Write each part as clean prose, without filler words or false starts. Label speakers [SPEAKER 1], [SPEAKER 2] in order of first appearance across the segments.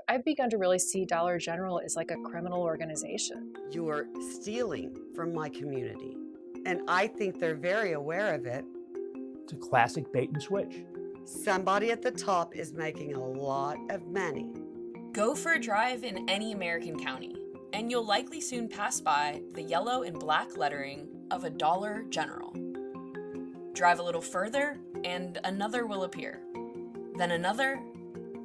[SPEAKER 1] I've begun to really see Dollar General as like a criminal organization.
[SPEAKER 2] You're stealing from my community. And I think they're very aware of it.
[SPEAKER 3] It's a classic bait and switch.
[SPEAKER 2] Somebody at the top is making a lot of money.
[SPEAKER 4] Go for a drive in any American county, and you'll likely soon pass by the yellow and black lettering of a Dollar General. Drive a little further, and another will appear. Then another,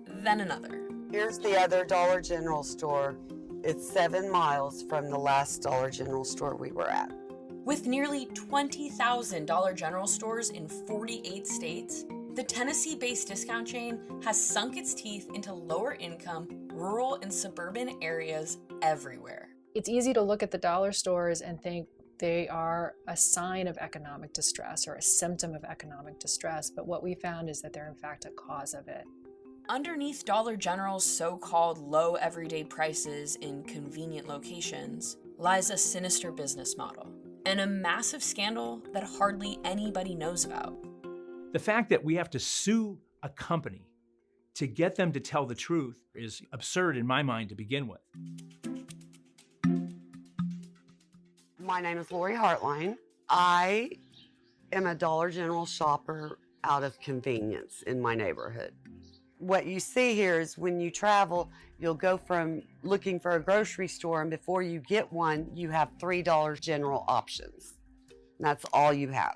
[SPEAKER 4] then another.
[SPEAKER 2] Here's the other Dollar General store. It's 7 miles from the last Dollar General store we were at.
[SPEAKER 4] With nearly 20,000 Dollar General stores in 48 states, the Tennessee-based discount chain has sunk its teeth into lower-income, rural, and suburban areas everywhere.
[SPEAKER 1] It's easy to look at the dollar stores and think they are a sign of economic distress or a symptom of economic distress, but what we found is that they're in fact a cause of it.
[SPEAKER 4] Underneath Dollar General's so-called low everyday prices in convenient locations lies a sinister business model and a massive scandal that hardly anybody knows about.
[SPEAKER 3] The fact that we have to sue a company to get them to tell the truth is absurd in my mind to begin with.
[SPEAKER 2] My name is Lori Hartline. I am a Dollar General shopper out of convenience in my neighborhood. What you see here is when you travel, you'll go from looking for a grocery store, and before you get one, you have 3 Dollar General options. And that's all you have.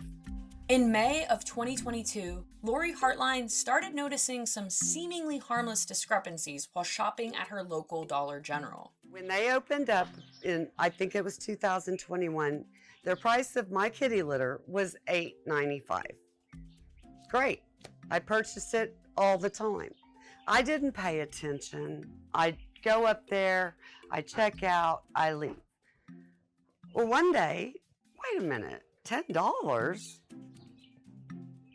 [SPEAKER 4] In May of 2022, Lori Hartline started noticing some seemingly harmless discrepancies while shopping at her local Dollar General.
[SPEAKER 2] When they opened up in, I think it was 2021, their price of my kitty litter was $8.95. Great. I purchased it all the time. I didn't pay attention. I go up there, I check out, I leave. Well, one day, wait a minute, $10?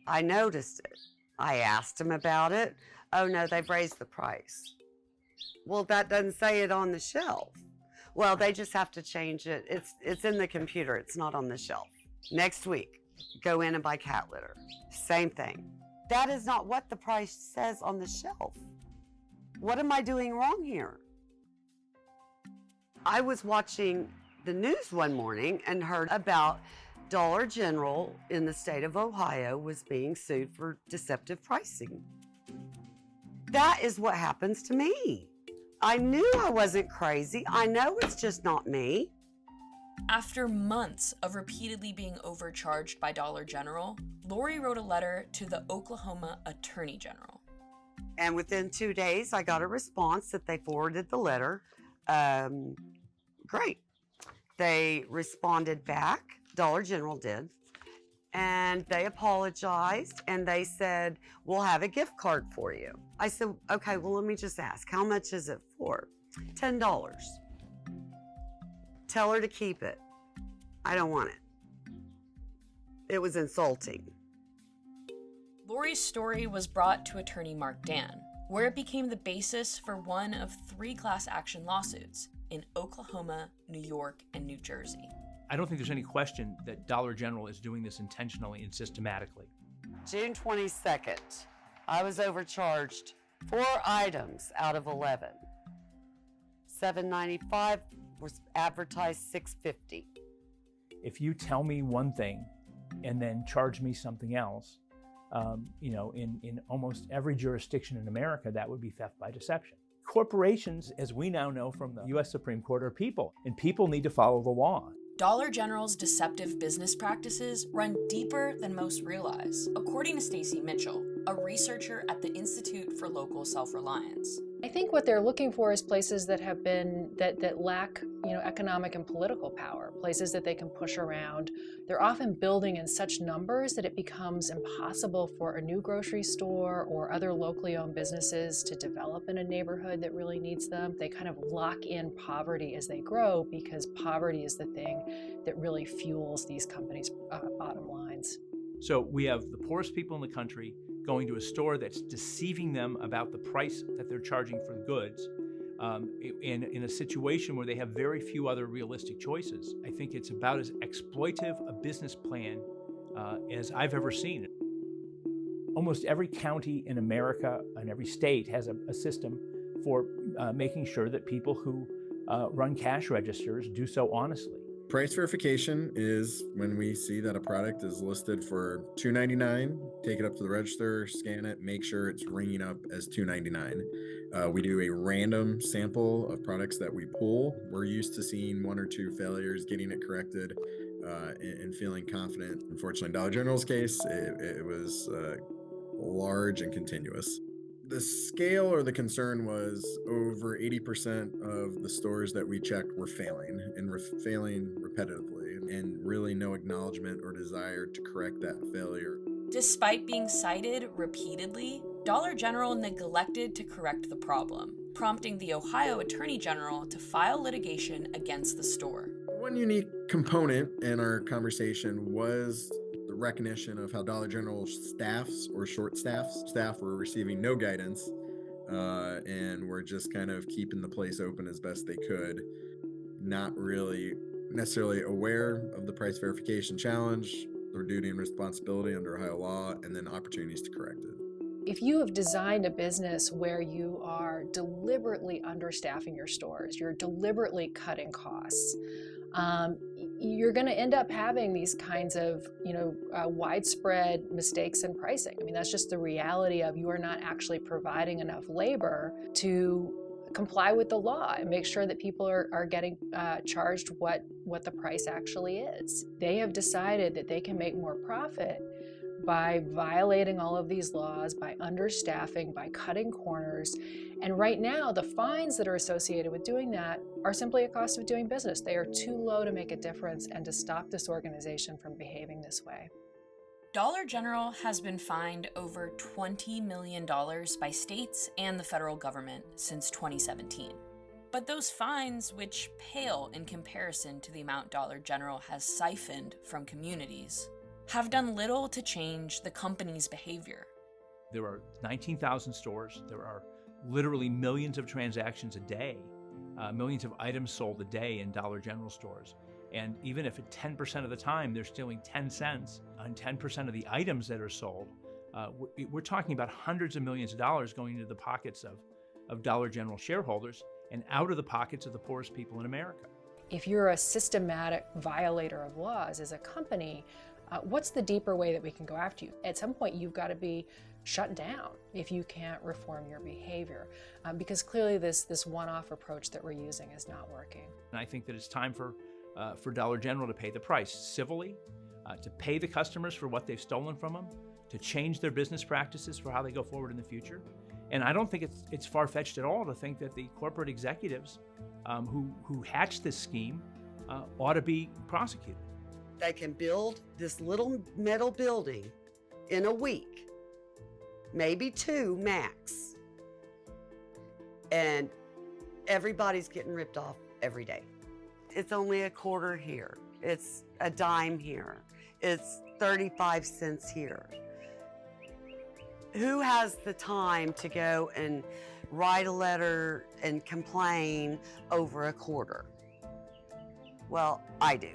[SPEAKER 2] I noticed it. I asked him about it. Oh no, they've raised the price. Well, that doesn't say it on the shelf. Well, they just have to change it. It's in the computer. It's not on the shelf. Next week, go in and buy cat litter. Same thing. That is not what the price says on the shelf. What am I doing wrong here? I was watching the news one morning and heard about Dollar General in the state of Ohio was being sued for deceptive pricing. That is what happens to me. I knew I wasn't crazy. I know it's just not me.
[SPEAKER 4] After months of repeatedly being overcharged by Dollar General, Lori wrote a letter to the Oklahoma Attorney General.
[SPEAKER 2] And within 2 days, I got a response that they forwarded the letter. Great. They responded back, Dollar General did, and they apologized and they said, we'll have a gift card for you. I said, okay, well, let me just ask, how much is it for? $10. Tell her to keep it. I don't want it. It was insulting.
[SPEAKER 4] Lori's story was brought to attorney Mark Dan, where it became the basis for one of 3 class action lawsuits in Oklahoma, New York, and New Jersey.
[SPEAKER 3] I don't think there's any question that Dollar General is doing this intentionally and systematically.
[SPEAKER 2] June 22nd, I was overcharged 4 items out of 11. $7.95 was advertised $6.50.
[SPEAKER 3] If you tell me one thing and then charge me something else, in almost every jurisdiction in America, that would be theft by deception. Corporations, as we now know from the U.S. Supreme Court, are people, and people need to follow the law.
[SPEAKER 4] Dollar General's deceptive business practices run deeper than most realize, according to Stacy Mitchell, a researcher at the Institute for Local Self-Reliance.
[SPEAKER 1] I think what they're looking for is places that have been, that lack, economic and political power, places that they can push around. They're often building in such numbers that it becomes impossible for a new grocery store or other locally owned businesses to develop in a neighborhood that really needs them. They kind of lock in poverty as they grow because poverty is the thing that really fuels these companies' bottom lines.
[SPEAKER 3] So we have the poorest people in the country going to a store that's deceiving them about the price that they're charging for the goods, in a situation where they have very few other realistic choices. I think it's about as exploitive a business plan as I've ever seen. Almost every county in America and every state has a system for making sure that people who run cash registers do so honestly.
[SPEAKER 5] Price verification is when we see that a product is listed for $2.99, take it up to the register, scan it, make sure it's ringing up as $2.99. We do a random sample of products that we pull. We're used to seeing 1 or 2 failures, getting it corrected, and feeling confident. Unfortunately, in Dollar General's case, it was large and continuous. The scale or the concern was over 80% of the stores that we checked were failing and failing repetitively, and really no acknowledgement or desire to correct that failure.
[SPEAKER 4] Despite being cited repeatedly, Dollar General neglected to correct the problem, prompting the Ohio Attorney General to file litigation against the store.
[SPEAKER 5] One unique component in our conversation was the recognition of how Dollar General staffs or short staff were receiving no guidance, and were just kind of keeping the place open as best they could, not really necessarily aware of the price verification challenge, their duty and responsibility under Ohio law, and then opportunities to correct it.
[SPEAKER 1] If you have designed a business where you are deliberately understaffing your stores, you're deliberately cutting costs, you're going to end up having these kinds of, widespread mistakes in pricing. I mean, that's just the reality of you are not actually providing enough labor to comply with the law and make sure that people are getting charged what the price actually is. They have decided that they can make more profit by violating all of these laws, by understaffing, by cutting corners. And right now, the fines that are associated with doing that are simply a cost of doing business. They are too low to make a difference and to stop this organization from behaving this way.
[SPEAKER 4] Dollar General has been fined over $20 million by states and the federal government since 2017. But those fines, which pale in comparison to the amount Dollar General has siphoned from communities, have done little to change the company's behavior.
[SPEAKER 3] There are 19,000 stores. There are literally millions of transactions a day, millions of items sold a day in Dollar General stores. And even if at 10% of the time they're stealing 10 cents on 10% of the items that are sold, we're talking about hundreds of millions of dollars going into the pockets of Dollar General shareholders and out of the pockets of the poorest people in America.
[SPEAKER 1] If you're a systematic violator of laws as a company, what's the deeper way that we can go after you? At some point, you've got to be shut down if you can't reform your behavior, because clearly this one-off approach that we're using is not working.
[SPEAKER 3] And I think that it's time for Dollar General to pay the price civilly, to pay the customers for what they've stolen from them, to change their business practices for how they go forward in the future. And I don't think it's far-fetched at all to think that the corporate executives who hatched this scheme ought to be prosecuted.
[SPEAKER 2] They can build this little metal building in a week, maybe 2 max, and everybody's getting ripped off every day. It's only a quarter here. It's a dime here. It's 35 cents here. Who has the time to go and write a letter and complain over a quarter? Well, I do.